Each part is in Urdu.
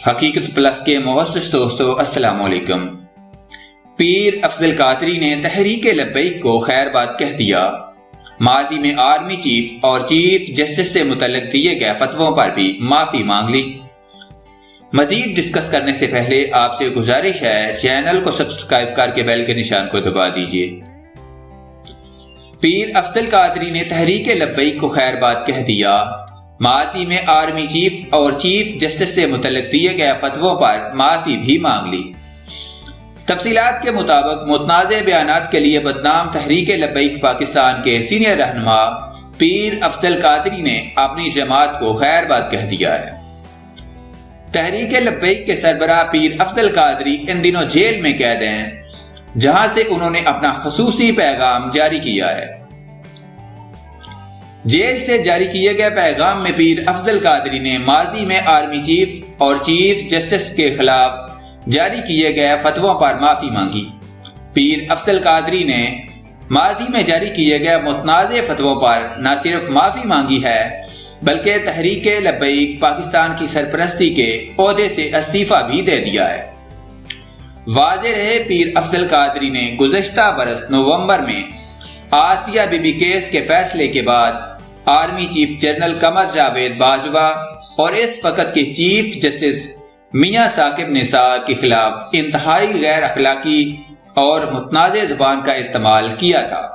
حقیقت پلس کے مؤسس دوستو السلام علیکم۔ پیر افضل قادری نے تحریک لبیک کو خیر بات کہہ دیا۔ ماضی میں آرمی چیف اور چیف جسٹس سے متعلق دیے گئے فتووں پر بھی معافی مانگ لی۔ مزید ڈسکس کرنے سے پہلے آپ سے گزارش ہے چینل کو سبسکرائب کر کے بیل کے نشان کو دبا دیجیے۔ پیر افضل قادری نے تحریک لبیک کو خیر بات کہہ دیا۔ ماضی میں آرمی چیف اور چیف جسٹس سے متعلق دیے گئے فتووں پر معافی بھی مانگ لی۔ تفصیلات کے مطابق متنازع بیانات کے لیے بدنام تحریک لبیک پاکستان کے سینئر رہنما پیر افضل قادری نے اپنی جماعت کو خیر بات کہہ دیا ہے۔ تحریک لبیک کے سربراہ پیر افضل قادری ان دنوں جیل میں قید ہیں، جہاں سے انہوں نے اپنا خصوصی پیغام جاری کیا ہے۔ جیل سے جاری کیے گئے پیغام میں پیر افضل قادری نے ماضی میں آرمی چیف اور چیف جسٹس کے خلاف جاری کیے گئے فتووں پر معافی مانگی۔ پیر افضل قادری نے ماضی میں جاری کیے گئے متنازع فتووں پر نہ صرف معافی مانگی ہے بلکہ تحریک لبیک پاکستان کی سرپرستی کے عہدے سے استعفیٰ بھی دے دیا ہے۔ واضح رہے پیر افضل قادری نے گزشتہ برس نومبر میں آسیہ بی بی کیس کے فیصلے کے بعد army chief general Qamar Javed Bajwa اور اس وقت کے چیف جسٹس میاں ثاقب نثار کے خلاف انتہائی غیر اخلاقی اور متنازع زبان کا استعمال کیا تھا۔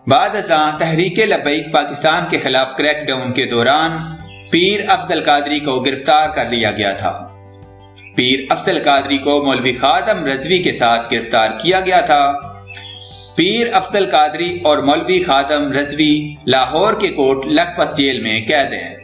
بعد ازاں تحریک لبیک پاکستان کے خلاف کریک ڈاؤن کے دوران پیر افضل قادری کو گرفتار کر لیا گیا تھا۔ پیر افضل قادری کو مولوی خادم رضوی کے ساتھ گرفتار کیا گیا تھا۔ پیر افضل قادری اور مولوی خادم رضوی لاہور کے کوٹ لکھپت جیل میں قید ہیں۔